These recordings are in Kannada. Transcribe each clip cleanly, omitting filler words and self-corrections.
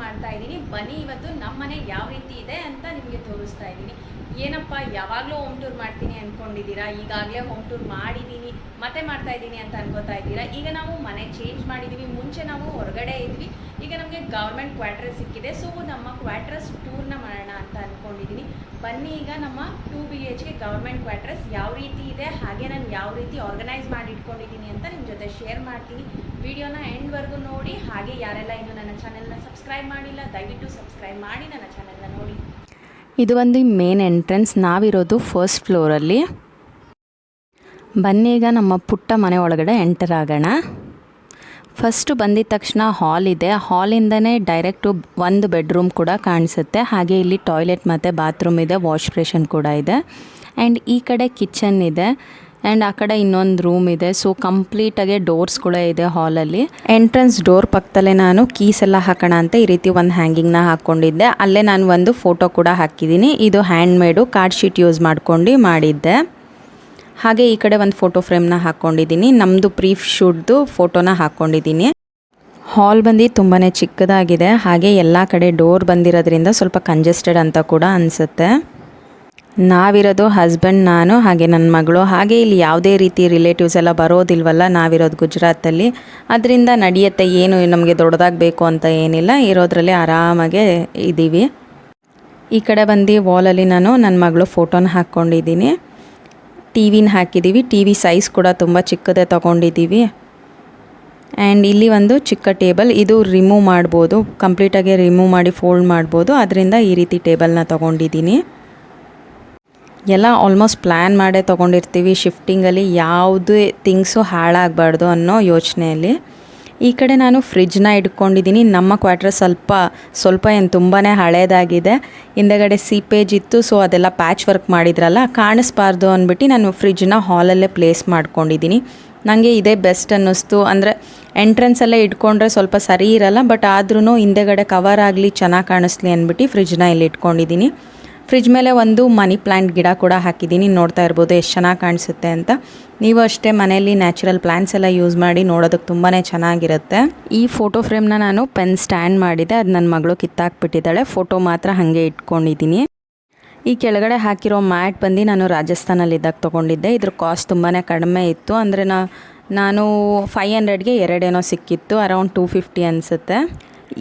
ಮಾಡ್ತಾ ಇದ್ದೀನಿ. ಬನ್ನಿ ಇವತ್ತು ನಮ್ಮ ಮನೆ ಯಾವ ರೀತಿ ಇದೆ ಅಂತ ನಿಮಗೆ ತೋರಿಸ್ತಾ ಇದ್ದೀನಿ. ಏನಪ್ಪ ಯಾವಾಗಲೂ ಹೋಮ್ ಟೂರ್ ಮಾಡ್ತೀನಿ ಅಂದ್ಕೊಂಡಿದ್ದೀರಾ, ಈಗಾಗಲೇ ಹೋಮ್ ಟೂರ್ ಮಾಡಿದ್ದೀನಿ ಮತ್ತೆ ಮಾಡ್ತಾ ಇದ್ದೀನಿ ಅಂತ ಅನ್ಕೋತಾ ಇದ್ದೀರಾ. ಈಗ ನಾವು ಮನೆ ಚೇಂಜ್ ಮಾಡಿದ್ದೀವಿ. ಮುಂಚೆ ನಾವು ಹೊರಗಡೆ ಇದ್ವಿ, ಈಗ ನಮಗೆ ಗೌರ್ಮೆಂಟ್ ಕ್ವಾರ್ಟರ್ಸ್ ಸಿಕ್ಕಿದೆ. ಸೊ ನಮ್ಮ ಕ್ವಾರ್ಟರ್ಸ್ ಟೂರ್ನ ಮಾಡೋಣ ಅಂತ ಅಂದ್ಕೊಂಡಿದ್ದೀನಿ. ಬನ್ನಿ ಈಗ ನಮ್ಮ 2 BHK ಗೌರ್ಮೆಂಟ್ ಕ್ವಾರ್ಟರ್ಸ್ ಯಾವ ರೀತಿ ಇದೆ, ಹಾಗೆ ನಾನು ಯಾವ ರೀತಿ ಆರ್ಗನೈಸ್ ಮಾಡಿ ಇಟ್ಕೊಂಡಿದ್ದೀನಿ ಅಂತ ನಿಮ್ಮ ಜೊತೆ ಶೇರ್ ಮಾಡ್ತೀನಿ. ವಿಡಿಯೋನ ಎಂಡ್ವರೆಗೂ ನೋಡಿ. ಹಾಗೆ ಯಾರೆಲ್ಲ ಇನ್ನೂ ನನ್ನ ಚಾನೆಲ್ನ ಸಬ್ಸ್ಕ್ರೈಬ್ ಮಾಡಿಲ್ಲ ದಯವಿಟ್ಟು ಸಬ್ಸ್ಕ್ರೈಬ್ ಮಾಡಿ ನನ್ನ ಚಾನೆಲ್ನ ನೋಡಿ. ಇದು ಒಂದು ಮೇನ್ ಎಂಟ್ರೆನ್ಸ್. ನಾವಿರೋದು ಫಸ್ಟ್ ಫ್ಲೋರಲ್ಲಿ. ಬನ್ನಿ ಈಗ ನಮ್ಮ ಪುಟ್ಟ ಮನೆ ಒಳಗಡೆ ಎಂಟರ್ ಆಗೋಣ. ಫಸ್ಟು ಬಂದಿದ ತಕ್ಷಣ ಹಾಲ್ ಇದೆ. ಹಾಲಿಂದನೇ ಡೈರೆಕ್ಟು ಒಂದು ಬೆಡ್ರೂಮ್ ಕೂಡ ಕಾಣಿಸುತ್ತೆ. ಹಾಗೆ ಇಲ್ಲಿ ಟಾಯ್ಲೆಟ್ ಮತ್ತು ಬಾತ್ರೂಮ್ ಇದೆ, ವಾಶ್ ಬೇಸಿನ್ ಕೂಡ ಇದೆ. ಆ್ಯಂಡ್ ಈ ಕಡೆ ಕಿಚನ್ ಇದೆ ಆ್ಯಂಡ್ ಆ ಕಡೆ ಇನ್ನೊಂದು ರೂಮ್ ಇದೆ. ಸೊ ಕಂಪ್ಲೀಟಾಗಿ ಡೋರ್ಸ್ ಕೂಡ ಇದೆ ಹಾಲಲ್ಲಿ. ಎಂಟ್ರೆನ್ಸ್ ಡೋರ್ ಪಕ್ಕದಲ್ಲೇ ನಾನು ಕೀಸ್ ಎಲ್ಲ ಹಾಕೋಣ ಅಂತ ಈ ರೀತಿ ಒಂದು ಹ್ಯಾಂಗಿಂಗ್ನ ಹಾಕ್ಕೊಂಡಿದ್ದೆ. ಅಲ್ಲೇ ನಾನು ಒಂದು ಫೋಟೋ ಕೂಡ ಹಾಕಿದ್ದೀನಿ. ಇದು ಹ್ಯಾಂಡ್ ಮೇಡು ಕಾರ್ಡ್ ಶೀಟ್ ಯೂಸ್ ಮಾಡ್ಕೊಂಡು ಮಾಡಿದ್ದೆ. ಹಾಗೆ ಈ ಕಡೆ ಒಂದು ಫೋಟೋ ಫ್ರೇಮ್ನ ಹಾಕ್ಕೊಂಡಿದ್ದೀನಿ. ನಮ್ಮದು ಪ್ರೀ ಶೂಟ್ದು ಫೋಟೋನ ಹಾಕ್ಕೊಂಡಿದ್ದೀನಿ. ಹಾಲ್ ಬಂದು ತುಂಬಾ ಚಿಕ್ಕದಾಗಿದೆ. ಹಾಗೆ ಎಲ್ಲ ಕಡೆ ಡೋರ್ ಬಂದಿರೋದ್ರಿಂದ ಸ್ವಲ್ಪ ಕಂಜೆಸ್ಟೆಡ್ ಅಂತ ಕೂಡ ಅನಿಸುತ್ತೆ. ನಾವಿರೋದು ಹಸ್ಬೆಂಡ್, ನಾನು ಹಾಗೆ ನನ್ನ ಮಗಳು. ಹಾಗೆ ಇಲ್ಲಿ ಯಾವುದೇ ರೀತಿ ರಿಲೇಟಿವ್ಸ್ ಎಲ್ಲ ಬರೋದಿಲ್ವಲ್ಲ, ನಾವಿರೋದು ಗುಜರಾತಲ್ಲಿ. ಅದರಿಂದ ನಡೆಯುತ್ತೆ, ಏನು ನಮಗೆ ದೊಡ್ಡದಾಗಬೇಕು ಅಂತ ಏನಿಲ್ಲ, ಇರೋದ್ರಲ್ಲಿ ಆರಾಮಾಗೆ ಇದ್ದೀವಿ. ಈ ಕಡೆ ಬಂದು ವಾಲಲ್ಲಿ ನಾನು ನನ್ನ ಮಗಳು ಫೋಟೋನ ಹಾಕ್ಕೊಂಡಿದ್ದೀನಿ. ಟಿ ವಿನ ಹಾಕಿದ್ದೀವಿ. ಟಿ ವಿ ಸೈಜ್ ಕೂಡ ತುಂಬ ಚಿಕ್ಕದೇ ತೊಗೊಂಡಿದ್ದೀವಿ. ಆ್ಯಂಡ್ ಇಲ್ಲಿ ಒಂದು ಚಿಕ್ಕ ಟೇಬಲ್, ಇದು ರಿಮೂವ್ ಮಾಡ್ಬೋದು, ಕಂಪ್ಲೀಟಾಗಿ ರಿಮೂವ್ ಮಾಡಿ ಫೋಲ್ಡ್ ಮಾಡ್ಬೋದು. ಅದರಿಂದ ಈ ರೀತಿ ಟೇಬಲ್ನ ತೊಗೊಂಡಿದ್ದೀನಿ. ಎಲ್ಲ ಆಲ್ಮೋಸ್ಟ್ ಪ್ಲ್ಯಾನ್ ಮಾಡೇ ತೊಗೊಂಡಿರ್ತೀವಿ. ಶಿಫ್ಟಿಂಗಲ್ಲಿ ಯಾವುದೇ ಥಿಂಗ್ಸು ಹಾಳಾಗಬಾರ್ದು ಅನ್ನೋ ಯೋಚನೆಯಲ್ಲಿ. ಈ ಕಡೆ ನಾನು ಫ್ರಿಜ್ನ ಇಟ್ಕೊಂಡಿದ್ದೀನಿ. ನಮ್ಮ ಕ್ವಾರ್ಟರ್ ಸ್ವಲ್ಪ ಏನು ತುಂಬಾ ಹಳೇದಾಗಿದೆ. ಹಿಂದೆಗಡೆ ಸೀಪೇಜ್ ಇತ್ತು, ಸೊ ಅದೆಲ್ಲ ಪ್ಯಾಚ್ ವರ್ಕ್ ಮಾಡಿದ್ರಲ್ಲ, ಕಾಣಿಸ್ಬಾರ್ದು ಅಂದ್ಬಿಟ್ಟು ನಾನು ಫ್ರಿಜ್ನ ಹಾಲಲ್ಲೇ ಪ್ಲೇಸ್ ಮಾಡ್ಕೊಂಡಿದ್ದೀನಿ. ನನಗೆ ಇದೇ ಬೆಸ್ಟ್ ಅನ್ನಿಸ್ತು. ಅಂದರೆ ಎಂಟ್ರೆನ್ಸಲ್ಲೇ ಇಟ್ಕೊಂಡ್ರೆ ಸ್ವಲ್ಪ ಸರಿ ಇರಲ್ಲ, ಬಟ್ ಆದ್ರೂ ಹಿಂದೆಗಡೆ ಕವರ್ ಆಗಲಿ ಚೆನ್ನಾಗಿ ಕಾಣಿಸ್ಲಿ ಅಂದ್ಬಿಟ್ಟು ಫ್ರಿಜ್ನ ಇಲ್ಲಿ ಇಟ್ಕೊಂಡಿದ್ದೀನಿ. ಫ್ರಿಜ್ ಮೇಲೆ ಒಂದು ಮನಿ ಪ್ಲ್ಯಾಂಟ್ ಗಿಡ ಕೂಡ ಹಾಕಿದ್ದೀನಿ. ನೋಡ್ತಾ ಇರ್ಬೋದು ಎಷ್ಟು ಚೆನ್ನಾಗಿ ಕಾಣಿಸುತ್ತೆ ಅಂತ. ನೀವು ಅಷ್ಟೇ ಮನೆಯಲ್ಲಿ ನ್ಯಾಚುರಲ್ ಪ್ಲ್ಯಾಂಟ್ಸ್ ಎಲ್ಲ ಯೂಸ್ ಮಾಡಿ ನೋಡೋದಕ್ಕೆ ತುಂಬಾ ಚೆನ್ನಾಗಿರುತ್ತೆ. ಈ ಫೋಟೋ ಫ್ರೇಮ್ನ ನಾನು ಪೆನ್ ಸ್ಟ್ಯಾಂಡ್ ಮಾಡಿದ್ದೆ, ಅದು ನನ್ನ ಮಗಳು ಕಿತ್ತಾಕ್ಬಿಟ್ಟಿದ್ದಾಳೆ. ಫೋಟೋ ಮಾತ್ರ ಹಾಗೆ ಇಟ್ಕೊಂಡಿದ್ದೀನಿ. ಈ ಕೆಳಗಡೆ ಹಾಕಿರೋ ಮ್ಯಾಟ್ ಬಂದು ನಾನು ರಾಜಸ್ಥಾನಲ್ಲಿದ್ದಾಗ ತೊಗೊಂಡಿದ್ದೆ. ಇದ್ರ ಕಾಸ್ಟ್ ತುಂಬಾ ಕಡಿಮೆ ಇತ್ತು. ಅಂದರೆ ನಾನು 500ಗೆ ಎರಡೇನೋ ಸಿಕ್ಕಿತ್ತು, ಅರೌಂಡ್ 250 ಅನಿಸುತ್ತೆ.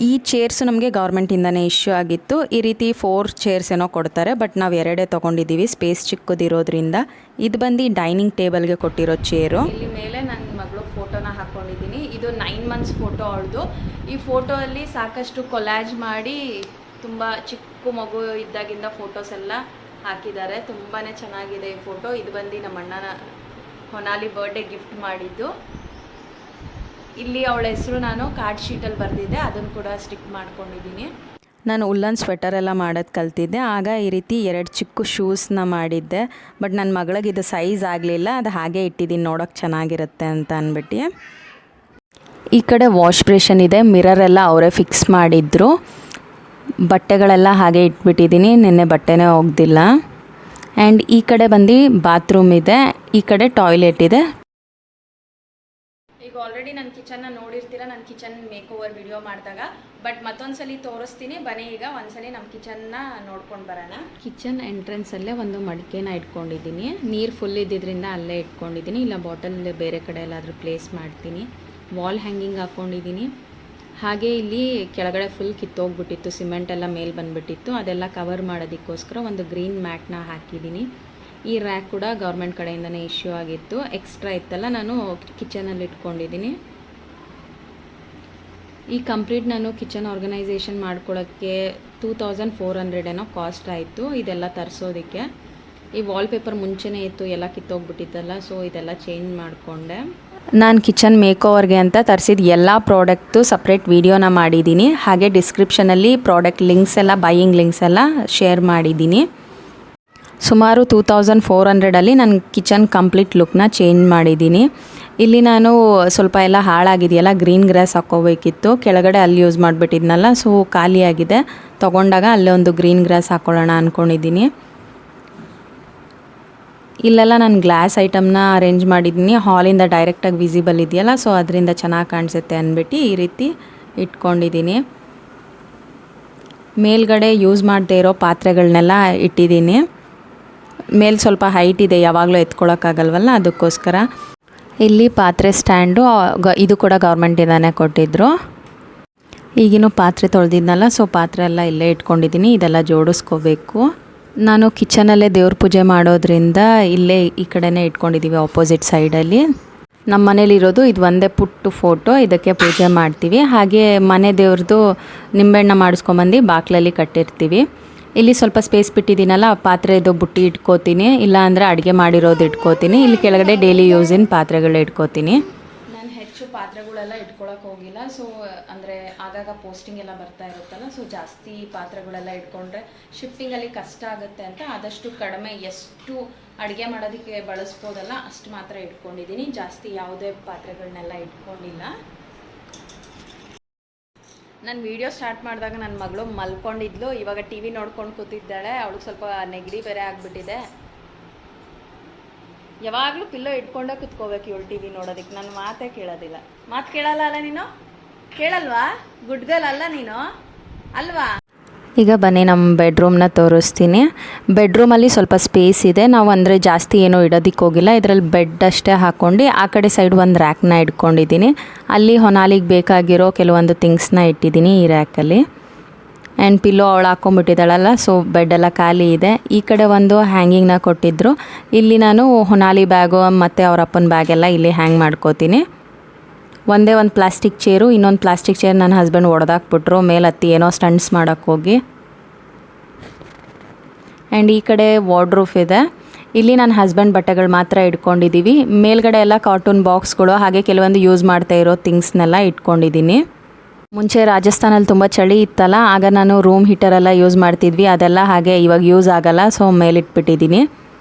ಈ ಚೇರ್ಸು ನಮಗೆ ಗೌರ್ಮೆಂಟಿಂದನೇ ಇಶ್ಯೂ ಆಗಿತ್ತು. ಈ ರೀತಿ 4 ಚೇರ್ಸ್ ಏನೋ ಕೊಡ್ತಾರೆ, ಬಟ್ ನಾವು ಎರಡೇ ತೊಗೊಂಡಿದ್ದೀವಿ ಸ್ಪೇಸ್ ಚಿಕ್ಕದಿರೋದ್ರಿಂದ. ಇದು ಬಂದು ಡೈನಿಂಗ್ ಟೇಬಲ್ಗೆ ಕೊಟ್ಟಿರೋ ಚೇರು. ಇಲ್ಲಿ ಮೇಲೆ ನನ್ನ ಮಗಳು ಫೋಟೋನ ಹಾಕ್ಕೊಂಡಿದ್ದೀನಿ. ಇದು 9 ಮಂತ್ಸ್ ಫೋಟೋ ಅವಳದು. ಈ ಫೋಟೋ ಅಲ್ಲಿ ಸಾಕಷ್ಟು ಕೊಲ್ಯಾಜ್ ಮಾಡಿ ತುಂಬ ಚಿಕ್ಕ ಮಗು ಇದ್ದಾಗಿಂದ ಫೋಟೋಸ್ ಎಲ್ಲ ಹಾಕಿದ್ದಾರೆ. ತುಂಬಾ ಚೆನ್ನಾಗಿದೆ ಈ ಫೋಟೋ. ಇದು ಬಂದು ನಮ್ಮ ಅಣ್ಣನ ಹೊನಾಲಿ ಬರ್ಡೇ ಗಿಫ್ಟ್ ಮಾಡಿದ್ದು. ಇಲ್ಲಿ ಅವಳ ಹೆಸರು ನಾನು ಕಾರ್ಡ್ ಶೀಟಲ್ಲಿ ಬರೆದಿದ್ದೆ, ಅದನ್ನು ಕೂಡ ಸ್ಟಿಕ್ ಮಾಡ್ಕೊಂಡಿದ್ದೀನಿ. ನಾನು ಉಲ್ಲನ್ ಸ್ವೆಟರ್ ಎಲ್ಲ ಮಾಡೋದು ಕಲ್ತಿದ್ದೆ. ಆಗ ಈ ರೀತಿ 2 ಚಿಕ್ಕ ಶೂಸ್ನ ಮಾಡಿದ್ದೆ, ಬಟ್ ನನ್ನ ಮಗಳಿಗೆ ಇದು ಸೈಜ್ ಆಗಲಿಲ್ಲ. ಅದು ಹಾಗೆ ಇಟ್ಟಿದ್ದೀನಿ, ನೋಡೋಕ್ಕೆ ಚೆನ್ನಾಗಿರುತ್ತೆ ಅಂತ ಅಂದ್ಬಿಟ್ಟು. ಈ ಕಡೆ ವಾಶ್ ಬೇಸಿನ್ ಇದೆ. ಮಿರರ್ ಎಲ್ಲ ಅವರೇ ಫಿಕ್ಸ್ ಮಾಡಿದ್ರು. ಬಟ್ಟೆಗಳೆಲ್ಲ ಹಾಗೆ ಇಟ್ಬಿಟ್ಟಿದ್ದೀನಿ, ನಿನ್ನೆ ಬಟ್ಟೆನೇ ಒಗ್ದಿಲ್ಲ. ಆ್ಯಂಡ್ ಈ ಕಡೆ ಬಂದು ಬಾತ್ರೂಮ್ ಇದೆ, ಈ ಕಡೆ ಟಾಯ್ಲೆಟ್ ಇದೆ. ಈಗ ಆಲ್ರೆಡಿ ನನ್ನ ಕಿಚನ್ನ ನೋಡಿರ್ತೀರ, ನನ್ನ ಕಿಚನ್ ಮೇಕ್ ಓವರ್ ವಿಡಿಯೋ ಮಾಡಿದಾಗ. ಬಟ್ ಮತ್ತೊಂದ್ಸಲಿ ತೋರಿಸ್ತೀನಿ. ಬನ್ನಿ ಈಗ ಒಂದ್ಸಲಿ ನಮ್ಮ ಕಿಚನ್ನ ನೋಡ್ಕೊಂಡು ಬರೋಣ. ಕಿಚನ್ ಎಂಟ್ರೆನ್ಸಲ್ಲೇ ಒಂದು ಮಡಿಕೆನ ಇಟ್ಕೊಂಡಿದ್ದೀನಿ. ನೀರು ಫುಲ್ ಇದ್ದಿದ್ದರಿಂದ ಅಲ್ಲೇ ಇಟ್ಕೊಂಡಿದ್ದೀನಿ, ಇಲ್ಲ ಬಾಟಲ್ ಬೇರೆ ಕಡೆ ಎಲ್ಲಾದರೂ ಪ್ಲೇಸ್ ಮಾಡ್ತೀನಿ. ವಾಲ್ ಹ್ಯಾಂಗಿಂಗ್ ಹಾಕ್ಕೊಂಡಿದ್ದೀನಿ. ಹಾಗೆ ಇಲ್ಲಿ ಕೆಳಗಡೆ ಫುಲ್ ಕಿತ್ತೋಗ್ಬಿಟ್ಟಿತ್ತು, ಸಿಮೆಂಟ್ ಎಲ್ಲ ಮೇಲೆ ಬಂದುಬಿಟ್ಟಿತ್ತು. ಅದೆಲ್ಲ ಕವರ್ ಮಾಡೋದಕ್ಕೋಸ್ಕರ ಒಂದು ಗ್ರೀನ್ ಮ್ಯಾಟ್ನ ಹಾಕಿದ್ದೀನಿ. ಈ ರ್ಯಾಕ್ ಕೂಡ ಗೌರ್ಮೆಂಟ್ ಕಡೆಯಿಂದನೇ ಇಶ್ಯೂ ಆಗಿತ್ತು. ಎಕ್ಸ್ಟ್ರಾ ಇತ್ತಲ್ಲ, ನಾನು ಕಿಚನಲ್ಲಿ ಇಟ್ಕೊಂಡಿದ್ದೀನಿ. ಈ ಕಂಪ್ಲೀಟ್ ನಾನು ಕಿಚನ್ ಆರ್ಗನೈಸೇಷನ್ ಮಾಡ್ಕೊಳ್ಳೋಕ್ಕೆ 2400 ಏನೋ ಕಾಸ್ಟ್ ಆಯಿತು ಇದೆಲ್ಲ ತರಿಸೋದಕ್ಕೆ. ಈ ವಾಲ್ಪೇಪರ್ ಮುಂಚೆನೇ ಇತ್ತು, ಎಲ್ಲ ಕಿತ್ತೋಗ್ಬಿಟ್ಟಿತ್ತಲ್ಲ, ಸೊ ಇದೆಲ್ಲ ಚೇಂಜ್ ಮಾಡಿಕೊಂಡೆ. ನಾನು ಕಿಚನ್ ಮೇಕ್ ಓವರ್ಗೆ ಅಂತ ತರಿಸಿದ ಎಲ್ಲ ಪ್ರಾಡಕ್ಟು ಸಪ್ರೇಟ್ ವೀಡಿಯೋನ ಮಾಡಿದ್ದೀನಿ. ಹಾಗೆ ಡಿಸ್ಕ್ರಿಪ್ಷನಲ್ಲಿ ಪ್ರಾಡಕ್ಟ್ ಲಿಂಕ್ಸ್ ಎಲ್ಲ, ಬೈಯಿಂಗ್ ಲಿಂಕ್ಸ್ ಎಲ್ಲ ಶೇರ್ ಮಾಡಿದ್ದೀನಿ. ಸುಮಾರು 2400ಅಲ್ಲಿ ನನ್ನ ಕಿಚನ್ ಕಂಪ್ಲೀಟ್ ಲುಕ್ನ ಚೇಂಜ್ ಮಾಡಿದ್ದೀನಿ. ಇಲ್ಲಿ ನಾನು ಸ್ವಲ್ಪ ಎಲ್ಲ ಹಾಳಾಗಿದೆಯಲ್ಲ, ಗ್ರೀನ್ ಗ್ರಾಸ್ ಹಾಕ್ಕೋಬೇಕಿತ್ತು. ಕೆಳಗಡೆ ಅಲ್ಲಿ ಯೂಸ್ ಮಾಡಿಬಿಟ್ಟಿದ್ನಲ್ಲ, ಸೊ ಖಾಲಿಯಾಗಿದೆ. ತೊಗೊಂಡಾಗ ಅಲ್ಲೇ ಒಂದು ಗ್ರೀನ್ ಗ್ರಾಸ್ ಹಾಕ್ಕೊಳ್ಳೋಣ ಅಂದ್ಕೊಂಡಿದ್ದೀನಿ. ಇಲ್ಲೆಲ್ಲ ನಾನು ಗ್ಲಾಸ್ ಐಟಮ್ನ ಅರೇಂಜ್ ಮಾಡಿದ್ದೀನಿ. ಹಾಲಿಂದ ಡೈರೆಕ್ಟಾಗಿ ವಿಸಿಬಲ್ ಇದೆಯಲ್ಲ, ಸೊ ಅದರಿಂದ ಚೆನ್ನಾಗಿ ಕಾಣಿಸುತ್ತೆ ಅಂದ್ಬಿಟ್ಟು ಈ ರೀತಿ ಇಟ್ಕೊಂಡಿದ್ದೀನಿ. ಮೇಲ್ಗಡೆ ಯೂಸ್ ಮಾಡದೇ ಇರೋ ಪಾತ್ರೆಗಳನ್ನೆಲ್ಲ ಇಟ್ಟಿದ್ದೀನಿ. ಮೇಲೆ ಸ್ವಲ್ಪ ಹೈಟ್ ಇದೆ, ಯಾವಾಗಲೂ ಎತ್ಕೊಳ್ಳೋಕ್ಕಾಗಲ್ವಲ್ಲ, ಅದಕ್ಕೋಸ್ಕರ. ಇಲ್ಲಿ ಪಾತ್ರೆ ಸ್ಟ್ಯಾಂಡು ಇದು ಕೂಡ ಗೌರ್ಮೆಂಟಿಂದಾನೇ ಕೊಟ್ಟಿದ್ದರು. ಈಗಿನೂ ಪಾತ್ರೆ ತೊಳೆದಿದ್ನಲ್ಲ, ಸೊ ಪಾತ್ರೆ ಎಲ್ಲ ಇಲ್ಲೇ ಇಟ್ಕೊಂಡಿದ್ದೀನಿ. ಇದೆಲ್ಲ ಜೋಡಿಸ್ಕೋಬೇಕು. ನಾನು ಕಿಚನಲ್ಲೇ ದೇವ್ರ ಪೂಜೆ ಮಾಡೋದ್ರಿಂದ ಇಲ್ಲೇ ಈ ಕಡೆನೇ ಇಟ್ಕೊಂಡಿದ್ದೀವಿ, ಆಪೋಸಿಟ್ ಸೈಡಲ್ಲಿ. ನಮ್ಮ ಮನೇಲಿರೋದು ಇದು ಒಂದೇ ಪುಟ್ಟು ಫೋಟೋ, ಇದಕ್ಕೆ ಪೂಜೆ ಮಾಡ್ತೀವಿ. ಹಾಗೆ ಮನೆ ದೇವ್ರದ್ದು ನಿಂಬೆಹಣ್ಣು ಮಾಡಿಸ್ಕೊಂಬಂದು ಬಾಗಿಲಲ್ಲಿ ಕಟ್ಟಿರ್ತೀವಿ. ಇಲ್ಲಿ ಸ್ವಲ್ಪ ಸ್ಪೇಸ್ ಬಿಟ್ಟಿದ್ದೀನಲ್ಲ, ಪಾತ್ರೆದು ಬುಟ್ಟಿ ಇಟ್ಕೋತೀನಿ, ಇಲ್ಲ ಅಂದರೆ ಅಡುಗೆ ಮಾಡಿರೋದು ಇಟ್ಕೋತೀನಿ. ಇಲ್ಲಿ ಕೆಳಗಡೆ ಡೈಲಿ ಯೂಸಿನ ಪಾತ್ರೆಗಳು ಇಟ್ಕೋತೀನಿ. ನಾನು ಹೆಚ್ಚು ಪಾತ್ರೆಗಳೆಲ್ಲ ಇಟ್ಕೊಳಕ್ಕೆ ಹೋಗಿಲ್ಲ. ಸೊ ಅಂದರೆ ಆಗಾಗ ಪೋಸ್ಟಿಂಗ್ ಎಲ್ಲ ಬರ್ತಾ ಇರುತ್ತಲ್ಲ, ಸೊ ಜಾಸ್ತಿ ಪಾತ್ರೆಗಳೆಲ್ಲ ಇಟ್ಕೊಂಡ್ರೆ ಶಿಫ್ಟಿಂಗಲ್ಲಿ ಕಷ್ಟ ಆಗುತ್ತೆ ಅಂತ ಆದಷ್ಟು ಕಡಿಮೆ, ಎಷ್ಟು ಅಡುಗೆ ಮಾಡೋದಕ್ಕೆ ಬಳಸ್ಬೋದಲ್ಲ ಅಷ್ಟು ಮಾತ್ರ ಇಟ್ಕೊಂಡಿದ್ದೀನಿ. ಜಾಸ್ತಿ ಯಾವುದೇ ಪಾತ್ರೆಗಳನ್ನೆಲ್ಲ ಇಟ್ಕೊಂಡಿಲ್ಲ. ನಾನು ವೀಡಿಯೋ ಸ್ಟಾರ್ಟ್ ಮಾಡಿದಾಗ ನನ್ನ ಮಗಳು ಮಲ್ಕೊಂಡಿದ್ಲು, ಇವಾಗ ಟಿ ವಿ ನೋಡ್ಕೊಂಡು ಕೂತಿದ್ದಾಳೆ. ಅವಳಿಗೆ ಸ್ವಲ್ಪ ನೆಗಡಿ ಬೇರೆ ಆಗಿಬಿಟ್ಟಿದೆ. ಯಾವಾಗಲೂ ಪಿಲ್ಲೋ ಇಟ್ಕೊಂಡೇ ಕೂತ್ಕೋಬೇಕು ಇವಳು ಟಿ ವಿ ನೋಡೋದಕ್ಕೆ. ನನ್ನ ಮಾತೇ ಕೇಳೋದಿಲ್ಲ. ಮಾತು ಕೇಳಲ್ಲ ಅಲ್ಲ ನೀನು? ಕೇಳಲ್ವಾ? ಗುಡ್ ಗರ್ಲ್ ಅಲ್ಲ ನೀನು ಅಲ್ವಾ? ಈಗ ಬನ್ನಿ ನಮ್ಮ ಬೆಡ್ರೂಮ್ನ ತೋರಿಸ್ತೀನಿ. ಬೆಡ್ರೂಮಲ್ಲಿ ಸ್ವಲ್ಪ ಸ್ಪೇಸ್ ಇದೆ. ನಾವು ಅಂದರೆ ಜಾಸ್ತಿ ಏನೂ ಇಡೋದಕ್ಕೆ ಹೋಗಿಲ್ಲ. ಇದರಲ್ಲಿ ಬೆಡ್ ಅಷ್ಟೇ ಹಾಕ್ಕೊಂಡು ಆ ಕಡೆ ಸೈಡ್ ಒಂದು ರ್ಯಾಕ್ನ ಇಟ್ಕೊಂಡಿದ್ದೀನಿ. ಅಲ್ಲಿ ಹೊನಾಲಿಗೆ ಬೇಕಾಗಿರೋ ಕೆಲವೊಂದು ಥಿಂಗ್ಸ್ನ ಇಟ್ಟಿದ್ದೀನಿ ಈ ರ್ಯಾಕಲ್ಲಿ. ಆ್ಯಂಡ್ ಪಿಲ್ಲೋ ಅವಳು ಹಾಕ್ಕೊಂಬಿಟ್ಟಿದ್ದಾಳಲ್ಲ, ಸೊ ಬೆಡ್ಡೆಲ್ಲ ಖಾಲಿ ಇದೆ. ಈ ಕಡೆ ಒಂದು ಹ್ಯಾಂಗಿಂಗ್ನ ಕೊಟ್ಟಿದ್ದರು. ಇಲ್ಲಿ ನಾನು ಹೊನಾಲಿ ಬ್ಯಾಗು ಮತ್ತು ಅವ್ರ ಅಪ್ಪನ ಬ್ಯಾಗೆಲ್ಲ ಇಲ್ಲಿ ಹ್ಯಾಂಗ್ ಮಾಡ್ಕೋತೀನಿ. ಒಂದೇ ಒಂದು ಪ್ಲಾಸ್ಟಿಕ್ ಚೇರು, ಇನ್ನೊಂದು ಪ್ಲಾಸ್ಟಿಕ್ ಚೇರ್ ನನ್ನ ಹಸ್ಬೆಂಡ್ ಹೊಡೆದಾಕ್ಬಿಟ್ರು ಮೇಲೆ ಹತ್ತಿ ಏನೋ ಸ್ಟಂಟ್ಸ್ ಮಾಡೋಕ್ಕೆ ಹೋಗಿ. ಆ್ಯಂಡ್ ಈ ಕಡೆ ವಾರ್ಡ್ರೂಫ್ ಇದೆ. ಇಲ್ಲಿ ನನ್ನ ಹಸ್ಬೆಂಡ್ ಬಟ್ಟೆಗಳು ಮಾತ್ರ ಇಟ್ಕೊಂಡಿದ್ದೀವಿ. ಮೇಲ್ಗಡೆ ಎಲ್ಲ ಕಾರ್ಟೂನ್ ಬಾಕ್ಸ್ಗಳು ಹಾಗೆ ಕೆಲವೊಂದು ಯೂಸ್ ಮಾಡ್ತಾ ಇರೋ ಥಿಂಗ್ಸ್ನೆಲ್ಲ ಇಟ್ಕೊಂಡಿದ್ದೀನಿ. ಮುಂಚೆ ರಾಜಸ್ಥಾನಲ್ಲಿ ತುಂಬ ಚಳಿ ಇತ್ತಲ್ಲ, ಆಗ ನಾನು ರೂಮ್ ಹೀಟರೆಲ್ಲ ಯೂಸ್ ಮಾಡ್ತಿದ್ವಿ. ಅದೆಲ್ಲ ಹಾಗೆ ಇವಾಗ ಯೂಸ್ ಆಗಲ್ಲ, ಸೊ ಮೇಲಿಟ್ಬಿಟ್ಟಿದ್ದೀನಿ.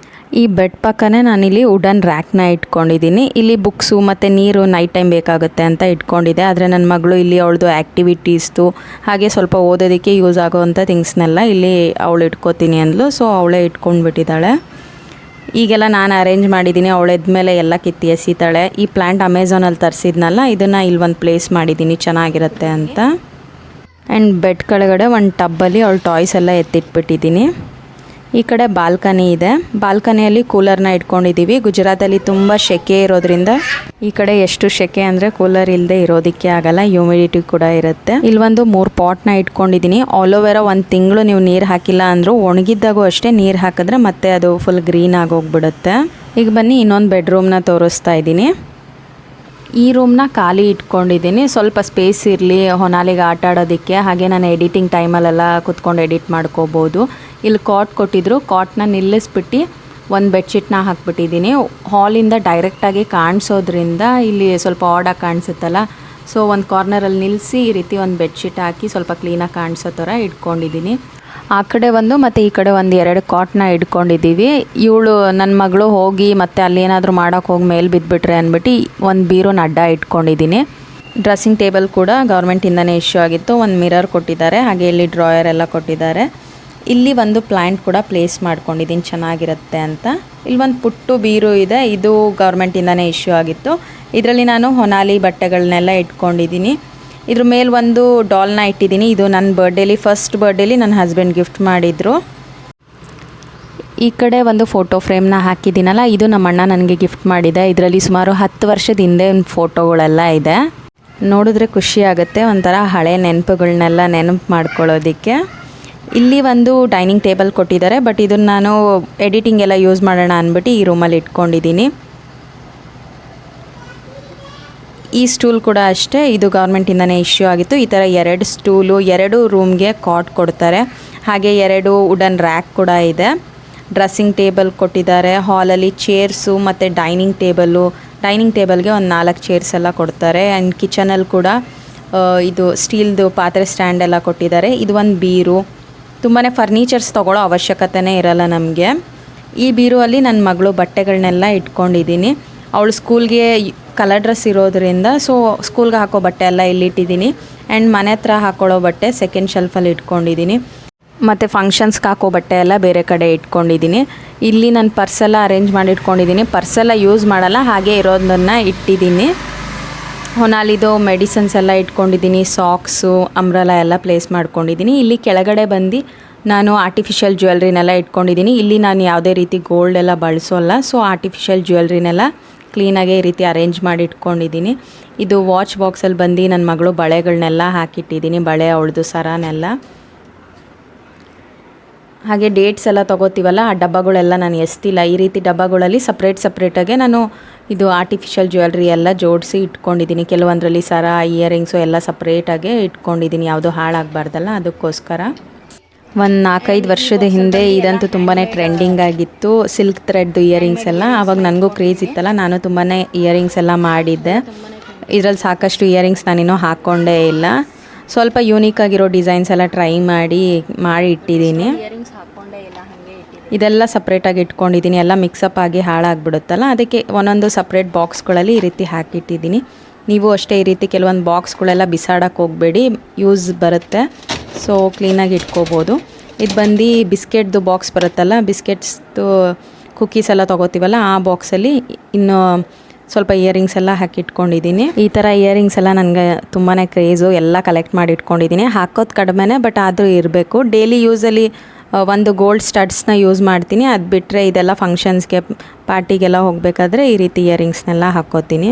ಈ ಬೆಡ್ ಪಕ್ಕನೇ ನಾನಿಲ್ಲಿ ವುಡನ್ ರ್ಯಾಕ್ನ ಇಟ್ಕೊಂಡಿದ್ದೀನಿ. ಇಲ್ಲಿ ಬುಕ್ಸು ಮತ್ತು ನೀರು ನೈಟ್ ಟೈಮ್ ಬೇಕಾಗುತ್ತೆ ಅಂತ ಇಟ್ಕೊಂಡಿದ್ದೆ. ಆದರೆ ನನ್ನ ಮಗಳು ಇಲ್ಲಿ ಅವಳದು ಆ್ಯಕ್ಟಿವಿಟೀಸ್ದು ಹಾಗೆ ಸ್ವಲ್ಪ ಓದೋದಕ್ಕೆ ಯೂಸ್ ಆಗೋವಂಥ ಥಿಂಗ್ಸ್ನೆಲ್ಲ ಇಲ್ಲಿ ಅವಳು ಇಟ್ಕೋತೀನಿ ಅಂದ್ಲು, ಸೊ ಅವಳೇ ಇಟ್ಕೊಂಡ್ಬಿಟ್ಟಿದ್ದಾಳೆ. ಈಗೆಲ್ಲ ನಾನು ಅರೇಂಜ್ ಮಾಡಿದ್ದೀನಿ. ಅವಳು ಎದ್ಮೇಲೆ ಎಲ್ಲ ಕಿತ್ತಿ ಎಸಿತಾಳೆ. ಈ ಪ್ಲ್ಯಾಂಟ್ ಅಮೆಝಾನಲ್ಲಿ ತರಿಸಿದ್ನಲ್ಲ, ಇದನ್ನು ಇಲ್ಲಿ ಒಂದು ಪ್ಲೇಸ್ ಮಾಡಿದ್ದೀನಿ ಚೆನ್ನಾಗಿರುತ್ತೆ ಅಂತ. ಆ್ಯಂಡ್ ಬೆಡ್ ಕೆಳಗಡೆ ಒಂದು ಟಬ್ಬಲ್ಲಿ ಅವಳು ಟಾಯ್ಸ್ ಎಲ್ಲ ಎತ್ತಿಟ್ಬಿಟ್ಟಿದ್ದೀನಿ. ಈ ಕಡೆ ಬಾಲ್ಕನಿ ಇದೆ. ಬಾಲ್ಕನಿಯಲ್ಲಿ ಕೂಲರ್ನ ಇಟ್ಕೊಂಡಿದ್ದೀವಿ. ಗುಜರಾತಲ್ಲಿ ತುಂಬ ಸೆಕೆ ಇರೋದ್ರಿಂದ ಈ ಕಡೆ ಎಷ್ಟು ಸೆಕೆ ಅಂದರೆ ಕೂಲರ್ ಇಲ್ಲದೆ ಇರೋದಕ್ಕೆ ಆಗಲ್ಲ, ಹ್ಯೂಮಿಡಿಟಿ ಕೂಡ ಇರುತ್ತೆ. ಇಲ್ಲಿ ಒಂದು 3 ಪಾಟ್ನ ಇಟ್ಕೊಂಡಿದ್ದೀನಿ. ಆಲೋವೆರಾ 1 ತಿಂಗಳು ನೀವು ನೀರು ಹಾಕಿಲ್ಲ ಅಂದರೂ ಒಣಗಿದ್ದಾಗೂ ಅಷ್ಟೇ ನೀರು ಹಾಕಿದ್ರೆ ಮತ್ತೆ ಅದು ಫುಲ್ ಗ್ರೀನ್ ಆಗೋಗ್ಬಿಡುತ್ತೆ. ಈಗ ಬನ್ನಿ ಇನ್ನೊಂದು ಬೆಡ್ರೂಮ್ನ ತೋರಿಸ್ತಾ ಇದ್ದೀನಿ. ಈ ರೂಮ್ನ ಖಾಲಿ ಇಟ್ಕೊಂಡಿದ್ದೀನಿ. ಸ್ವಲ್ಪ ಸ್ಪೇಸ್ ಇರಲಿ ಹೊನಾಲಿಗೆ ಆಟ ಆಡೋದಕ್ಕೆ, ಹಾಗೆ ನಾನು ಎಡಿಟಿಂಗ್ ಟೈಮಲ್ಲೆಲ್ಲ ಕುತ್ಕೊಂಡು ಎಡಿಟ್ ಮಾಡ್ಕೋಬೋದು. ಇಲ್ಲಿ ಕಾಟ್ ಕೊಟ್ಟಿದ್ರು, ಕಾಟ್ನ ನಿಲ್ಲಿಸ್ಬಿಟ್ಟು ಒಂದು ಬೆಡ್ಶೀಟ್ನ ಹಾಕ್ಬಿಟ್ಟಿದ್ದೀನಿ. ಹಾಲಿಂದ ಡೈರೆಕ್ಟಾಗಿ ಕಾಣಿಸೋದ್ರಿಂದ ಇಲ್ಲಿ ಸ್ವಲ್ಪ ಆಡಾಗಿ ಕಾಣಿಸುತ್ತಲ್ಲ, ಸೊ ಒಂದು ಕಾರ್ನರಲ್ಲಿ ನಿಲ್ಲಿಸಿ ಈ ರೀತಿ ಒಂದು ಬೆಡ್ಶೀಟ್ ಹಾಕಿ ಸ್ವಲ್ಪ ಕ್ಲೀನಾಗಿ ಕಾಣಿಸೋ ಥರ ಇಟ್ಕೊಂಡಿದ್ದೀನಿ. ಆ ಕಡೆ ಒಂದು ಮತ್ತು ಈ ಕಡೆ ಒಂದು 2 ಕಾಟ್ನ ಇಟ್ಕೊಂಡಿದ್ದೀವಿ. ಇವಳು ನನ್ನ ಮಗಳು ಹೋಗಿ ಮತ್ತು ಅಲ್ಲಿ ಏನಾದರೂ ಮಾಡೋಕ್ಕೆ ಹೋಗಿ ಮೇಲೆ ಬಿದ್ದುಬಿಟ್ರೆ ಅಂದ್ಬಿಟ್ಟು ಒಂದು ಬೀರೋನ ಅಡ್ಡ ಇಟ್ಕೊಂಡಿದ್ದೀನಿ. ಡ್ರೆಸ್ಸಿಂಗ್ ಟೇಬಲ್ ಕೂಡ ಗೌರ್ಮೆಂಟಿಂದನೇ ಇಶ್ಯೂ ಆಗಿತ್ತು. ಒಂದು ಮಿರರ್ ಕೊಟ್ಟಿದ್ದಾರೆ, ಹಾಗೆ ಇಲ್ಲಿ ಡ್ರಾಯರ್ ಎಲ್ಲ ಕೊಟ್ಟಿದ್ದಾರೆ. ಇಲ್ಲಿ ಒಂದು ಪ್ಲ್ಯಾಂಟ್ ಕೂಡ ಪ್ಲೇಸ್ ಮಾಡ್ಕೊಂಡಿದ್ದೀನಿ ಚೆನ್ನಾಗಿರುತ್ತೆ ಅಂತ. ಇಲ್ಲಿ ಒಂದು ಪುಟ್ಟು ಬೀರು ಇದೆ, ಇದು ಗೌರ್ಮೆಂಟಿಂದನೇ ಇಶ್ಯೂ ಆಗಿತ್ತು. ಇದರಲ್ಲಿ ನಾನು ಹೊನಾಲಿ ಬಟ್ಟೆಗಳನ್ನೆಲ್ಲ ಇಟ್ಕೊಂಡಿದ್ದೀನಿ. ಇದ್ರ ಮೇಲೆ ಒಂದು ಡಾಲ್ನ ಇಟ್ಟಿದ್ದೀನಿ. ಇದು ನನ್ನ ಬರ್ಡೇಲಿ, ಫಸ್ಟ್ ಬರ್ಡೇಲಿ ನನ್ನ ಹಸ್ಬೆಂಡ್ ಗಿಫ್ಟ್ ಮಾಡಿದರು. ಈ ಕಡೆ ಒಂದು ಫೋಟೋ ಫ್ರೇಮ್ನ ಹಾಕಿದ್ದೀನಲ್ಲ, ಇದು ನಮ್ಮ ಅಣ್ಣ ನನಗೆ ಗಿಫ್ಟ್ ಮಾಡಿದೆ. ಇದರಲ್ಲಿ ಸುಮಾರು 10 ವರ್ಷದ ಹಿಂದೆ ಫೋಟೋಗಳೆಲ್ಲ ಇದೆ. ನೋಡಿದ್ರೆ ಖುಷಿ ಆಗುತ್ತೆ, ಒಂಥರ ಹಳೆ ನೆನಪುಗಳನ್ನೆಲ್ಲ ನೆನಪು ಮಾಡ್ಕೊಳ್ಳೋದಕ್ಕೆ. ಇಲ್ಲಿ ಒಂದು ಡೈನಿಂಗ್ ಟೇಬಲ್ ಕೊಟ್ಟಿದ್ದಾರೆ, ಬಟ್ ಇದನ್ನು ನಾನು ಎಡಿಟಿಂಗ್ ಎಲ್ಲ ಯೂಸ್ ಮಾಡೋಣ ಅಂದ್ಬಿಟ್ಟು ಈ ರೂಮಲ್ಲಿ ಇಟ್ಕೊಂಡಿದ್ದೀನಿ. ಈ ಸ್ಟೂಲ್ ಕೂಡ ಅಷ್ಟೇ, ಇದು ಗೌರ್ಮೆಂಟಿಂದನೇ ಇಶ್ಯೂ ಆಗಿತ್ತು. ಈ ಥರ 2 ಸ್ಟೂಲು, 2 ರೂಮ್ಗೆ ಕಾಟ್ ಕೊಡ್ತಾರೆ. ಹಾಗೆ 2 ವುಡನ್ ರ್ಯಾಕ್ ಕೂಡ ಇದೆ. ಡ್ರೆಸ್ಸಿಂಗ್ ಟೇಬಲ್ ಕೊಟ್ಟಿದ್ದಾರೆ. ಹಾಲಲ್ಲಿ ಚೇರ್ಸು ಮತ್ತು ಡೈನಿಂಗ್ ಟೇಬಲ್ಗೆ ಒಂದು 4 ಚೇರ್ಸ್ ಎಲ್ಲ ಕೊಡ್ತಾರೆ. ಆ್ಯಂಡ್ ಕಿಚನಲ್ಲಿ ಕೂಡ ಇದು ಸ್ಟೀಲ್ದು ಪಾತ್ರೆ ಸ್ಟ್ಯಾಂಡ್ ಎಲ್ಲ ಕೊಟ್ಟಿದ್ದಾರೆ. ಇದು ಒಂದು ಬೀರು. ತುಂಬಾ ಫರ್ನಿಚರ್ಸ್ ತೊಗೊಳ್ಳೋ ಅವಶ್ಯಕತೆನೇ ಇರಲ್ಲ ನಮಗೆ. ಈ ಬೀರುವಲ್ಲಿ ನನ್ನ ಮಗಳು ಬಟ್ಟೆಗಳನ್ನೆಲ್ಲ ಇಟ್ಕೊಂಡಿದ್ದೀನಿ. ಅವಳು ಸ್ಕೂಲ್ಗೆ ಕಲರ್ ಡ್ರೆಸ್ ಇರೋದ್ರಿಂದ ಸೊ ಸ್ಕೂಲ್ಗೆ ಹಾಕೋ ಬಟ್ಟೆ ಎಲ್ಲ ಇಲ್ಲಿಟ್ಟಿದ್ದೀನಿ. ಆ್ಯಂಡ್ ಮನೆ ಹತ್ರ ಹಾಕೊಳ್ಳೋ ಬಟ್ಟೆ ಸೆಕೆಂಡ್ ಶೆಲ್ಫಲ್ಲಿ ಇಟ್ಕೊಂಡಿದ್ದೀನಿ. ಮತ್ತು ಫಂಕ್ಷನ್ಸ್ಗೆ ಹಾಕೋ ಬಟ್ಟೆ ಎಲ್ಲ ಬೇರೆ ಕಡೆ ಇಟ್ಕೊಂಡಿದ್ದೀನಿ. ಇಲ್ಲಿ ನಾನು ಪರ್ಸೆಲ್ಲ ಅರೇಂಜ್ ಮಾಡಿ ಇಟ್ಕೊಂಡಿದ್ದೀನಿ. ಪರ್ಸೆಲ್ಲ ಯೂಸ್ ಮಾಡಲ್ಲ, ಹಾಗೆ ಇರೋದನ್ನು ಇಟ್ಟಿದ್ದೀನಿ. ಹೊನಾಲಿದು ಮೆಡಿಸನ್ಸ್ ಎಲ್ಲ ಇಟ್ಕೊಂಡಿದ್ದೀನಿ, ಸಾಕ್ಸು, ಅಂಬ್ರೆಲಾ ಎಲ್ಲ ಪ್ಲೇಸ್ ಮಾಡ್ಕೊಂಡಿದ್ದೀನಿ. ಇಲ್ಲಿ ಕೆಳಗಡೆ ಬಂದು ನಾನು ಆರ್ಟಿಫಿಷಿಯಲ್ ಜ್ಯುವೆಲ್ರಿನೆಲ್ಲ ಇಟ್ಕೊಂಡಿದ್ದೀನಿ. ಇಲ್ಲಿ ನಾನು ಯಾವುದೇ ರೀತಿ ಗೋಲ್ಡ್ ಎಲ್ಲ ಬಳಸೋಲ್ಲ, ಸೊ ಆರ್ಟಿಫಿಷಿಯಲ್ ಜ್ಯುವೆಲ್ರಿನೆಲ್ಲ ಕ್ಲೀನಾಗೆ ಈ ರೀತಿ ಅರೇಂಜ್ ಮಾಡಿ ಇಟ್ಕೊಂಡಿದ್ದೀನಿ. ಇದು ವಾಚ್ ಬಾಕ್ಸಲ್ಲಿ ಬಂದು ನನ್ನ ಮಗಳು ಬಳೆಗಳನ್ನೆಲ್ಲ ಹಾಕಿಟ್ಟಿದ್ದೀನಿ, ಬಳೆ ಅವಳದು ಸರನೆಲ್ಲ. ಹಾಗೆ ಡೇಟ್ಸ್ ಎಲ್ಲ ತೊಗೋತೀವಲ್ಲ, ಆ ಡಬ್ಬಗಳೆಲ್ಲ ನಾನು ಎಸ್ತಿಲ್ಲ. ಈ ರೀತಿ ಡಬ್ಬಗಳಲ್ಲಿ ಸಪ್ರೇಟಾಗೆ ನಾನು ಇದು ಆರ್ಟಿಫಿಷಿಯಲ್ ಜ್ಯುವೆಲ್ರಿ ಎಲ್ಲ ಜೋಡಿಸಿ ಇಟ್ಕೊಂಡಿದ್ದೀನಿ. ಕೆಲವೊಂದರಲ್ಲಿ ಸರ, ಇಯರಿಂಗ್ಸು ಎಲ್ಲ ಸಪ್ರೇಟಾಗೆ ಇಟ್ಕೊಂಡಿದ್ದೀನಿ, ಯಾವುದೂ ಹಾಳಾಗಬಾರ್ದಲ್ಲ ಅದಕ್ಕೋಸ್ಕರ. ಒಂದು 4-5 ವರ್ಷದ ಹಿಂದೆ ಇದಂತೂ ತುಂಬಾ ಟ್ರೆಂಡಿಂಗ್ ಆಗಿತ್ತು, ಸಿಲ್ಕ್ ಥ್ರೆಡ್ದು ಇಯರಿಂಗ್ಸ್ ಎಲ್ಲ. ಆವಾಗ ನನಗೂ ಕ್ರೇಜ್ ಇತ್ತಲ್ಲ, ನಾನು ತುಂಬಾ ಇಯರಿಂಗ್ಸ್ ಎಲ್ಲ ಮಾಡಿದ್ದೆ. ಇದರಲ್ಲಿ ಸಾಕಷ್ಟು ಇಯರಿಂಗ್ಸ್ ನಾನಿನ್ನೂ ಹಾಕ್ಕೊಂಡೇ ಇಲ್ಲ. ಸ್ವಲ್ಪ ಯೂನಿಕ್ ಆಗಿರೋ ಡಿಸೈನ್ಸ್ ಎಲ್ಲ ಟ್ರೈ ಮಾಡಿ ಇಟ್ಟಿದ್ದೀನಿ. ಇಯರಿಂಗ್ಸ್ ಹಾಕ್ಕೊಂಡೇ ಇಲ್ಲ, ಹಾಗೆ ಇಟ್ಟಿದ್ದೀನಿ. ಇದೆಲ್ಲ ಸಪ್ರೇಟಾಗಿ ಇಟ್ಕೊಂಡಿದ್ದೀನಿ, ಎಲ್ಲ ಮಿಕ್ಸಪ್ ಆಗಿ ಹಾಳಾಗ್ಬಿಡುತ್ತಲ್ಲ, ಅದಕ್ಕೆ ಒಂದೊಂದು ಸಪ್ರೇಟ್ ಬಾಕ್ಸ್ಗಳಲ್ಲಿ ಈ ರೀತಿ ಹಾಕಿಟ್ಟಿದ್ದೀನಿ. ನೀವು ಅಷ್ಟೇ ಈ ರೀತಿ ಕೆಲವೊಂದು ಬಾಕ್ಸ್ಗಳೆಲ್ಲ ಬಿಸಾಡೋಕ್ಕೆ ಹೋಗಬೇಡಿ, ಯೂಸ್ ಬರುತ್ತೆ, ಸೊ ಕ್ಲೀನಾಗಿ ಇಟ್ಕೋಬೋದು. ಇದು ಬಂದು ಬಿಸ್ಕೆಟ್ದು ಬಾಕ್ಸ್ ಬರುತ್ತಲ್ಲ, ಬಿಸ್ಕೆಟ್ಸ್ದು ಕುಕ್ಕೀಸ್ ಎಲ್ಲ ತೊಗೋತೀವಲ್ಲ, ಆ ಬಾಕ್ಸಲ್ಲಿ ಇನ್ನು ಸ್ವಲ್ಪ ಇಯರಿಂಗ್ಸ್ ಎಲ್ಲ ಹಾಕಿಟ್ಕೊಂಡಿದ್ದೀನಿ. ಈ ಥರ ಇಯರಿಂಗ್ಸ್ ಎಲ್ಲ ನನಗೆ ತುಂಬಾ ಕ್ರೇಜು, ಎಲ್ಲ ಕಲೆಕ್ಟ್ ಮಾಡಿ ಇಟ್ಕೊಂಡಿದ್ದೀನಿ. ಹಾಕೋದು ಕಡಿಮೆನೇ, ಬಟ್ ಆದರೂ ಇರಬೇಕು. ಡೈಲಿ ಯೂಸಲ್ಲಿ ಒಂದು ಗೋಲ್ಡ್ ಸ್ಟಡ್ಸ್ನ ಯೂಸ್ ಮಾಡ್ತೀನಿ. ಅದು ಬಿಟ್ಟರೆ ಇದೆಲ್ಲ ಫಂಕ್ಷನ್ಸ್ಗೆ, ಪಾರ್ಟಿಗೆಲ್ಲ ಹೋಗಬೇಕಾದ್ರೆ ಈ ರೀತಿ ಇಯರಿಂಗ್ಸ್ನೆಲ್ಲ ಹಾಕ್ಕೋತೀನಿ.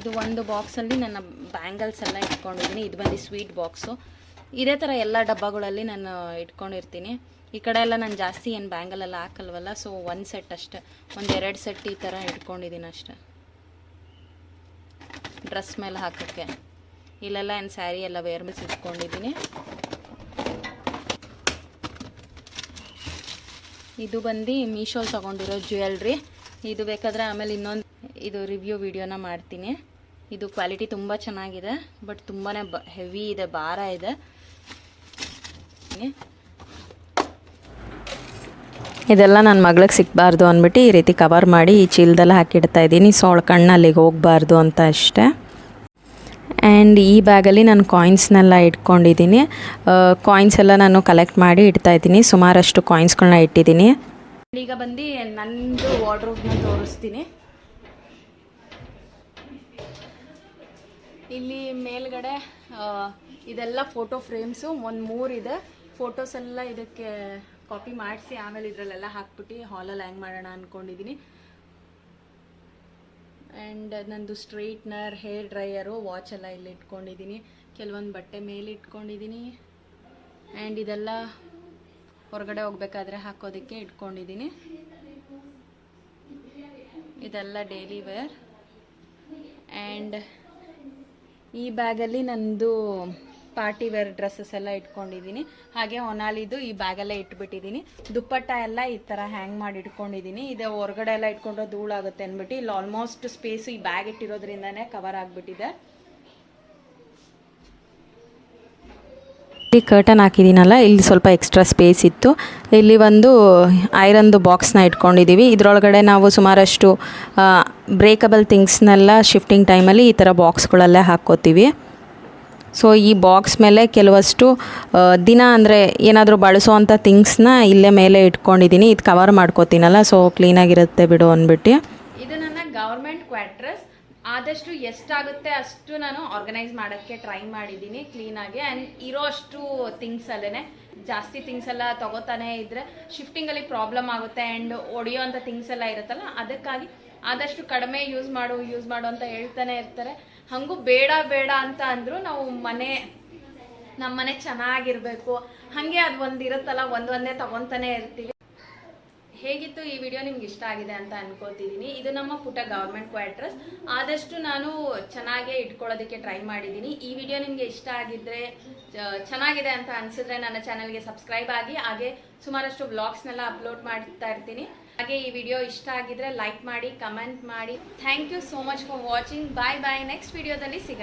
ಇದು ಒಂದು ಬಾಕ್ಸಲ್ಲಿ ನನ್ನ ಬ್ಯಾಂಗಲ್ಸ್ ಎಲ್ಲ ಇಟ್ಕೊಂಡಿದ್ದೀನಿ. ಇದು ಬಂದು ಸ್ವೀಟ್ ಬಾಕ್ಸು. ಇದೇ ಥರ ಎಲ್ಲ ಡಬ್ಬಗಳಲ್ಲಿ ನಾನು ಇಟ್ಕೊಂಡಿರ್ತೀನಿ. ಈ ಕಡೆ ಎಲ್ಲ ನಾನು ಜಾಸ್ತಿ ಏನು ಬ್ಯಾಂಗಲ್ ಎಲ್ಲ ಹಾಕಲ್ವಲ್ಲ, ಸೊ ಒಂದು ಸೆಟ್ ಅಷ್ಟೆ, 1-2 ಸೆಟ್ ಈ ಥರ ಇಟ್ಕೊಂಡಿದ್ದೀನಿ ಅಷ್ಟೆ, ಡ್ರೆಸ್ ಮೇಲೆ ಹಾಕೋಕ್ಕೆ. ಇಲ್ಲೆಲ್ಲ ಏನು ಸ್ಯಾರಿ ಎಲ್ಲ ವೇರ್ ಮಿಸ್ ಇಟ್ಕೊಂಡಿದ್ದೀನಿ. ಇದು ಬಂದು ಮೀಶೋಲ್ಲಿ ತೊಗೊಂಡಿರೋ ಜ್ಯುವೆಲ್ರಿ. ಇದು ಬೇಕಾದರೆ ಆಮೇಲೆ ಇನ್ನೊಂದು ಇದು ರಿವ್ಯೂ ವಿಡಿಯೋನ ಮಾಡ್ತೀನಿ. ಇದು ಕ್ವಾಲಿಟಿ ತುಂಬ ಚೆನ್ನಾಗಿದೆ, ಬಟ್ ತುಂಬಾ ಹೆವಿ ಇದೆ, ಭಾರ ಇದೆ. ಇದೆಲ್ಲ ನನ್ನ ಮಗಳಿಗೆ ಸಿಗಬಾರ್ದು ಅಂದ್ಬಿಟ್ಟು ಈ ರೀತಿ ಕವರ್ ಮಾಡಿ ಈ ಚೀಲದೆಲ್ಲ ಹಾಕಿಡ್ತಾ ಇದ್ದೀನಿ, ಸೊ ಅವಳ ಕಣ್ಣು ಅಲ್ಲಿಗೆ ಹೋಗಬಾರ್ದು ಅಂತ ಅಷ್ಟೇ. ಆ್ಯಂಡ್ ಈ ಬ್ಯಾಗಲ್ಲಿ ನಾನು ಕಾಯಿನ್ಸ್ನೆಲ್ಲ ಇಟ್ಕೊಂಡಿದ್ದೀನಿ. ಕಾಯಿನ್ಸ್ ಎಲ್ಲ ನಾನು ಕಲೆಕ್ಟ್ ಮಾಡಿ ಇಡ್ತಾಯಿದ್ದೀನಿ, ಸುಮಾರಷ್ಟು ಕಾಯಿನ್ಸ್ಗಳನ್ನ ಇಟ್ಟಿದ್ದೀನಿ. ಈಗ ಬಂದು ನನ್ನದು ವಾರ್ಡ್ರೋಬ್ನ ತೋರಿಸ್ತೀನಿ. ಇಲ್ಲಿ ಮೇಲ್ಗಡೆ ಇದೆಲ್ಲ ಫೋಟೋ ಫ್ರೇಮ್ಸು, ಒಂದು 3 ಇದೆ. ಫೋಟೋಸ್ ಎಲ್ಲ ಇದಕ್ಕೆ ಕಾಪಿ ಮಾಡಿಸಿ ಆಮೇಲೆ ಇದರಲ್ಲೆಲ್ಲ ಹಾಕ್ಬಿಟ್ಟು ಹಾಲಲ್ಲಿ ಹ್ಯಾಂಗ್ ಮಾಡೋಣ ಅಂದ್ಕೊಂಡಿದ್ದೀನಿ. ಆ್ಯಂಡ್ ನಂದು ಸ್ಟ್ರೈಟ್ನರ್, ಹೇರ್ ಡ್ರೈಯರು, ವಾಚ್ ಎಲ್ಲ ಇಲ್ಲಿ ಇಟ್ಕೊಂಡಿದ್ದೀನಿ. ಕೆಲವೊಂದು ಬಟ್ಟೆ ಮೇಲೆ ಇಟ್ಕೊಂಡಿದ್ದೀನಿ. ಆ್ಯಂಡ್ ಇದೆಲ್ಲ ಹೊರಗಡೆ ಹೋಗ್ಬೇಕಾದ್ರೆ ಹಾಕೋದಕ್ಕೆ ಇಟ್ಕೊಂಡಿದ್ದೀನಿ. ಇದೆಲ್ಲ ಡೈಲಿ ವೇರ್. ಆ್ಯಂಡ್ ಈ ಬ್ಯಾಗಲ್ಲಿ ನಂದು ಪಾರ್ಟಿ ವೇರ್ ಡ್ರೆಸ್ಸಸ್ ಎಲ್ಲ ಇಟ್ಕೊಂಡಿದ್ದೀನಿ. ಹಾಗೆ ಹೊನಾಲಿದು ಈ ಬ್ಯಾಗಲ್ಲೇ ಇಟ್ಬಿಟ್ಟಿದ್ದೀನಿ. ದುಪ್ಪಟ್ಟ ಎಲ್ಲ ಈ ಥರ ಹ್ಯಾಂಗ್ ಮಾಡಿ ಇಟ್ಕೊಂಡಿದ್ದೀನಿ. ಇದು ಹೊರಗಡೆ ಎಲ್ಲ ಇಟ್ಕೊಂಡ್ರೆ ಧೂಳಾಗುತ್ತೆ ಅಂದ್ಬಿಟ್ಟು ಇಲ್ಲಿ ಆಲ್ಮೋಸ್ಟ್ ಸ್ಪೇಸು ಈ ಬ್ಯಾಗ್ ಇಟ್ಟಿರೋದ್ರಿಂದನೇ ಕವರ್ ಆಗಿಬಿಟ್ಟಿದೆ. ಇಲ್ಲಿ ಕರ್ಟನ್ ಹಾಕಿದ್ದೀನಲ್ಲ, ಇಲ್ಲಿ ಸ್ವಲ್ಪ ಎಕ್ಸ್ಟ್ರಾ ಸ್ಪೇಸ್ ಇತ್ತು. ಇಲ್ಲಿ ಒಂದು ಐರನ್ದು ಬಾಕ್ಸ್ನ ಇಟ್ಕೊಂಡಿದ್ದೀವಿ. ಇದರೊಳಗಡೆ ನಾವು ಸುಮಾರಷ್ಟು ಬ್ರೇಕಬಲ್ ಥಿಂಗ್ಸ್ನೆಲ್ಲ ಶಿಫ್ಟಿಂಗ್ ಟೈಮಲ್ಲಿ ಈ ಥರ ಬಾಕ್ಸ್ಗಳಲ್ಲೇ ಹಾಕ್ಕೋತೀವಿ. ಸೊ ಈ ಬಾಕ್ಸ್ ಮೇಲೆ ಕೆಲವಷ್ಟು ದಿನ ಅಂದರೆ ಏನಾದರೂ ಬಳಸೋವಂಥ ಥಿಂಗ್ಸ್ನ ಇಲ್ಲೇ ಮೇಲೆ ಇಟ್ಕೊಂಡಿದ್ದೀನಿ. ಇದು ಕವರ್ ಮಾಡ್ಕೋತೀನಲ್ಲ, ಸೊ ಕ್ಲೀನಾಗಿರುತ್ತೆ ಬಿಡು ಅಂದ್ಬಿಟ್ಟು. ಇದು ನನ್ನ ಗೌರ್ಮೆಂಟ್ ಕ್ವಾರ್ಟರ್ಸ್. ಆದಷ್ಟು ಎಷ್ಟಾಗುತ್ತೆ ಅಷ್ಟು ನಾನು ಆರ್ಗನೈಸ್ ಮಾಡೋಕ್ಕೆ ಟ್ರೈ ಮಾಡಿದ್ದೀನಿ ಕ್ಲೀನಾಗಿ. ಆ್ಯಂಡ್ ಇರೋ ಅಷ್ಟು ಥಿಂಗ್ಸಲ್ಲೇ, ಜಾಸ್ತಿ ಥಿಂಗ್ಸ್ ಎಲ್ಲ ತೊಗೋತಾನೆ ಇದ್ದರೆ ಶಿಫ್ಟಿಂಗಲ್ಲಿ ಪ್ರಾಬ್ಲಮ್ ಆಗುತ್ತೆ. ಆ್ಯಂಡ್ ಒಡೆಯೋವಂಥ ಥಿಂಗ್ಸ್ ಎಲ್ಲ ಇರುತ್ತಲ್ಲ, ಅದಕ್ಕಾಗಿ ಆದಷ್ಟು ಕಡಿಮೆ ಯೂಸ್ ಮಾಡು ಅಂತ ಹೇಳ್ತಾನೆ ಇರ್ತಾರೆ. ಹಾಗೂ ಬೇಡ ಅಂತ ಅಂದರೂ ನಾವು ನಮ್ಮ ಮನೆ ಚೆನ್ನಾಗಿರಬೇಕು, ಹಾಗೆ ಅದು ಒಂದು ಇರುತ್ತಲ್ಲ, ಒಂದೇ ತೊಗೊತಾನೆ ಇರ್ತೀವಿ. ಹೇಗಿತ್ತು ಈ ವಿಡಿಯೋ ನಿಮ್ಗೆ ಇಷ್ಟ ಆಗಿದೆ ಅಂತ ಅನ್ಕೋತಿದ್ದೀನಿ. ಇದು ನಮ್ಮ ಪುಟ್ಟ ಗೌರ್ಮೆಂಟ್ ಕ್ವಾರ್ಟರ್ಸ್. ಆದಷ್ಟು ನಾನು ಚೆನ್ನಾಗೇ ಇಟ್ಕೊಳ್ಳೋದಕ್ಕೆ ಟ್ರೈ ಮಾಡಿದ್ದೀನಿ. ಈ ವಿಡಿಯೋ ನಿಮಗೆ ಇಷ್ಟ ಆಗಿದ್ದರೆ, ಚೆನ್ನಾಗಿದೆ ಅಂತ ಅನಿಸಿದ್ರೆ ನನ್ನ ಚಾನಲ್ಗೆ ಸಬ್ಸ್ಕ್ರೈಬ್ ಆಗಿ. ಹಾಗೆ ಸುಮಾರಷ್ಟು ವ್ಲಾಗ್ಸ್ನೆಲ್ಲ ಅಪ್ಲೋಡ್ ಮಾಡ್ತಾ ಇರ್ತೀನಿ. ಹಾಗೆ ಈ ವಿಡಿಯೋ ಇಷ್ಟ ಆಗಿದ್ರೆ ಲೈಕ್ ಮಾಡಿ, ಕಮೆಂಟ್ ಮಾಡಿ. Thank you so much for watching. Bye. Next ವಿಡಿಯೋದಲ್ಲಿ ಸಿಗೋಣ.